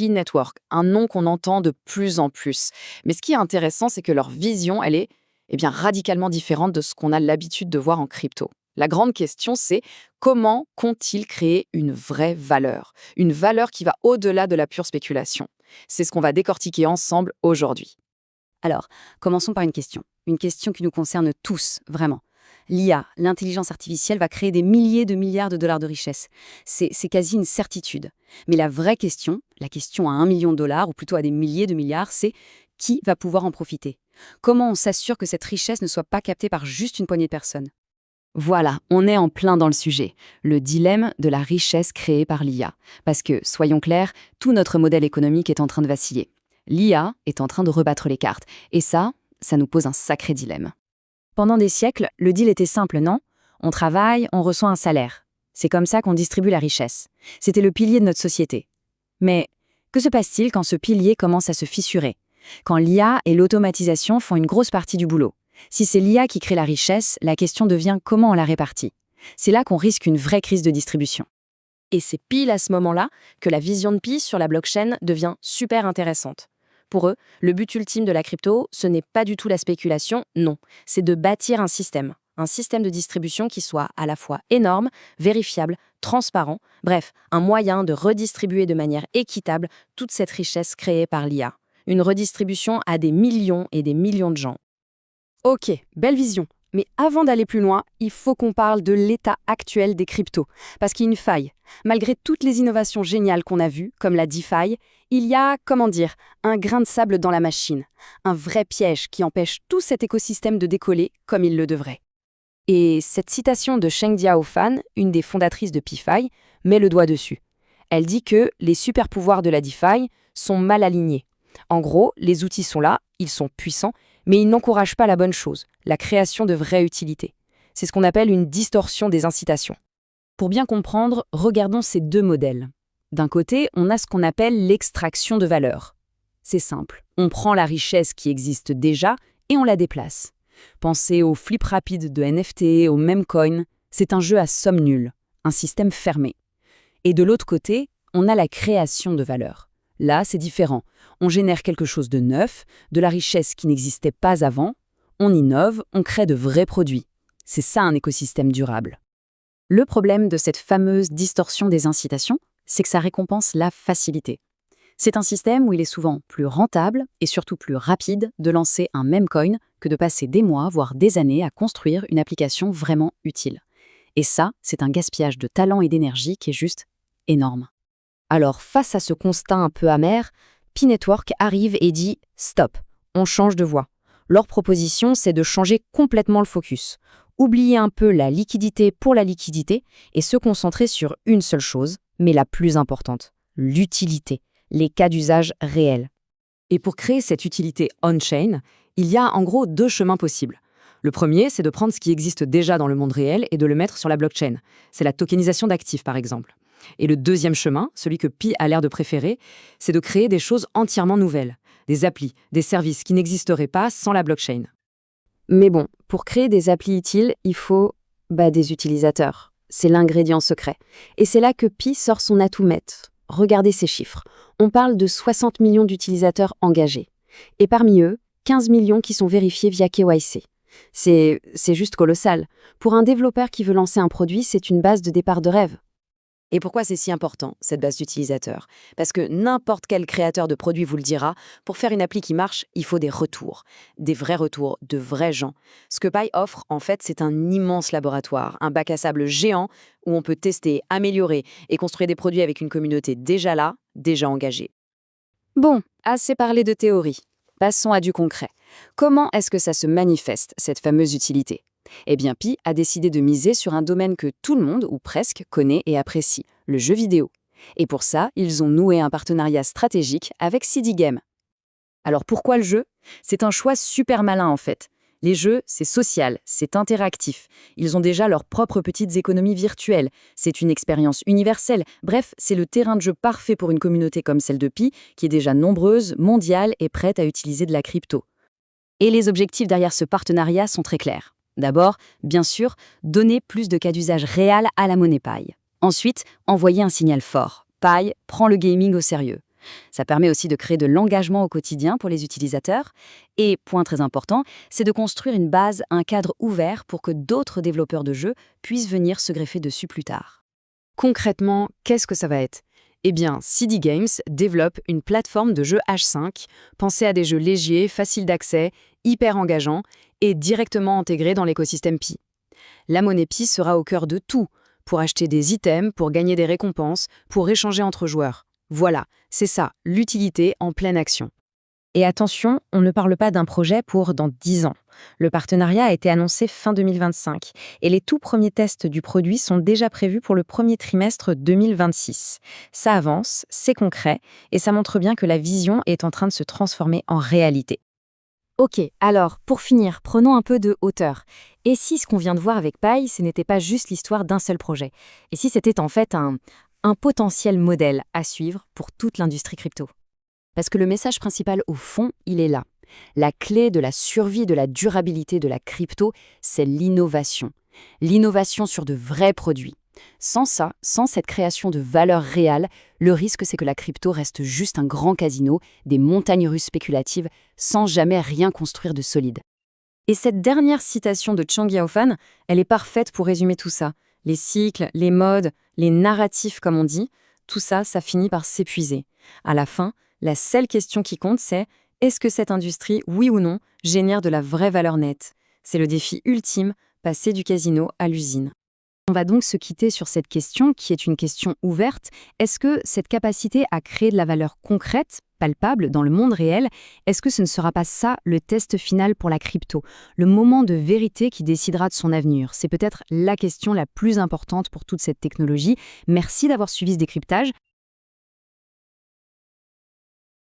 Pi Network, un nom qu'on entend de plus en plus. Mais ce qui est intéressant, c'est que leur vision, elle est radicalement différente de ce qu'on a l'habitude de voir en crypto. La grande question, c'est comment comptent-ils créer une vraie valeur? Une valeur qui va au-delà de la pure spéculation. C'est ce qu'on va décortiquer ensemble aujourd'hui. Alors, commençons par une question. Une question qui nous concerne tous, vraiment. L'IA, l'intelligence artificielle, va créer des milliers de milliards de dollars de richesse. C'est quasi une certitude. Mais la vraie question, la question à 1 million de dollars, ou plutôt à des milliers de milliards, c'est qui va pouvoir en profiter? Comment on s'assure que cette richesse ne soit pas captée par juste une poignée de personnes? Voilà, on est en plein dans le sujet, le dilemme de la richesse créée par l'IA. Parce que, soyons clairs, tout notre modèle économique est en train de vaciller. L'IA est en train de rebattre les cartes. Et ça nous pose un sacré dilemme. Pendant des siècles, le deal était simple, non? On travaille, on reçoit un salaire. C'est comme ça qu'on distribue la richesse. C'était le pilier de notre société. Mais que se passe-t-il quand ce pilier commence à se fissurer? Quand l'IA et l'automatisation font une grosse partie du boulot? Si c'est l'IA qui crée la richesse, la question devient comment on la répartit. C'est là qu'on risque une vraie crise de distribution. Et c'est pile à ce moment-là que la vision de Pi sur la blockchain devient super intéressante. Pour eux, le but ultime de la crypto, ce n'est pas du tout la spéculation, non. C'est de bâtir un système de distribution qui soit à la fois énorme, vérifiable, transparent, bref, un moyen de redistribuer de manière équitable toute cette richesse créée par l'IA. Une redistribution à des millions et des millions de gens. Ok, belle vision. Mais avant d'aller plus loin, il faut qu'on parle de l'état actuel des cryptos. Parce qu'il y a une faille. Malgré toutes les innovations géniales qu'on a vues, comme la DeFi, il y a, un grain de sable dans la machine. Un vrai piège qui empêche tout cet écosystème de décoller comme il le devrait. Et cette citation de Chengdiao Fan, une des fondatrices de PeeFi, met le doigt dessus. Elle dit que les super-pouvoirs de la DeFi sont mal alignés. En gros, les outils sont là, ils sont puissants, mais ils n'encouragent pas la bonne chose, la création de vraies utilités. C'est ce qu'on appelle une distorsion des incitations. Pour bien comprendre, regardons ces deux modèles. D'un côté, on a ce qu'on appelle l'extraction de valeur. C'est simple, on prend la richesse qui existe déjà et on la déplace. Pensez au flip rapide de NFT, au memecoin, c'est un jeu à somme nulle, un système fermé. Et de l'autre côté, on a la création de valeur. Là, c'est différent. On génère quelque chose de neuf, de la richesse qui n'existait pas avant, on innove, on crée de vrais produits. C'est ça un écosystème durable. Le problème de cette fameuse distorsion des incitations, c'est que ça récompense la facilité. C'est un système où il est souvent plus rentable et surtout plus rapide de lancer un memecoin que de passer des mois, voire des années à construire une application vraiment utile. Et ça, c'est un gaspillage de talent et d'énergie qui est juste énorme. Alors, face à ce constat un peu amer, Pi Network arrive et dit « Stop, on change de voie ». Leur proposition, c'est de changer complètement le focus. Oublier un peu la liquidité pour la liquidité et se concentrer sur une seule chose, mais la plus importante, l'utilité, les cas d'usage réels. Et pour créer cette utilité on-chain, il y a en gros deux chemins possibles. Le premier, c'est de prendre ce qui existe déjà dans le monde réel et de le mettre sur la blockchain. C'est la tokenisation d'actifs, par exemple. Et le deuxième chemin, celui que Pi a l'air de préférer, c'est de créer des choses entièrement nouvelles, des applis, des services qui n'existeraient pas sans la blockchain. Mais bon, pour créer des applis utiles, il faut des utilisateurs. C'est l'ingrédient secret. Et c'est là que Pi sort son atout maître. Regardez ces chiffres. On parle de 60 millions d'utilisateurs engagés. Et parmi eux, 15 millions qui sont vérifiés via KYC. C'est juste colossal. Pour un développeur qui veut lancer un produit, c'est une base de départ de rêve. Et pourquoi c'est si important, cette base d'utilisateurs? Parce que n'importe quel créateur de produit vous le dira, pour faire une appli qui marche, il faut des retours. Des vrais retours, de vrais gens. Ce que Pi offre, en fait, c'est un immense laboratoire, un bac à sable géant où on peut tester, améliorer et construire des produits avec une communauté déjà là, déjà engagée. Bon, assez parlé de théorie. Passons à du concret. Comment est-ce que ça se manifeste, cette fameuse utilité? Eh bien, Pi a décidé de miser sur un domaine que tout le monde, ou presque, connaît et apprécie, le jeu vidéo. Et pour ça, ils ont noué un partenariat stratégique avec CD Game. Alors pourquoi le jeu? C'est un choix super malin en fait. Les jeux, c'est social, c'est interactif. Ils ont déjà leurs propres petites économies virtuelles. C'est une expérience universelle. Bref, c'est le terrain de jeu parfait pour une communauté comme celle de Pi, qui est déjà nombreuse, mondiale et prête à utiliser de la crypto. Et les objectifs derrière ce partenariat sont très clairs. D'abord, bien sûr, donner plus de cas d'usage réel à la monnaie Pi. Ensuite, envoyer un signal fort. Pi prend le gaming au sérieux. Ça permet aussi de créer de l'engagement au quotidien pour les utilisateurs. Et, point très important, c'est de construire une base, un cadre ouvert pour que d'autres développeurs de jeux puissent venir se greffer dessus plus tard. Concrètement, qu'est-ce que ça va être? Eh bien, CD Games développe une plateforme de jeux H5, pensée à des jeux légers, faciles d'accès, hyper engageants et directement intégrés dans l'écosystème Pi. La monnaie Pi sera au cœur de tout, pour acheter des items, pour gagner des récompenses, pour échanger entre joueurs. Voilà, c'est ça, l'utilité en pleine action. Et attention, on ne parle pas d'un projet pour dans 10 ans. Le partenariat a été annoncé fin 2025 et les tout premiers tests du produit sont déjà prévus pour le premier trimestre 2026. Ça avance, c'est concret et ça montre bien que la vision est en train de se transformer en réalité. Ok, alors, pour finir, prenons un peu de hauteur. Et si ce qu'on vient de voir avec Pi, ce n'était pas juste l'histoire d'un seul projet? Et si c'était en fait un potentiel modèle à suivre pour toute l'industrie crypto? Parce que le message principal, au fond, il est là. La clé de la survie, de la durabilité de la crypto, c'est l'innovation. L'innovation sur de vrais produits. Sans ça, sans cette création de valeur réelle, le risque c'est que la crypto reste juste un grand casino, des montagnes russes spéculatives, sans jamais rien construire de solide. Et cette dernière citation de Chang Yaofan, elle est parfaite pour résumer tout ça. Les cycles, les modes, les narratifs comme on dit, tout ça, ça finit par s'épuiser. À la fin, la seule question qui compte, c'est est-ce que cette industrie, oui ou non, génère de la vraie valeur nette? C'est le défi ultime, passer du casino à l'usine. On va donc se quitter sur cette question qui est une question ouverte. Est-ce que cette capacité à créer de la valeur concrète, palpable dans le monde réel, est-ce que ce ne sera pas ça le test final pour la crypto? Le moment de vérité qui décidera de son avenir? C'est peut-être la question la plus importante pour toute cette technologie. Merci d'avoir suivi ce décryptage.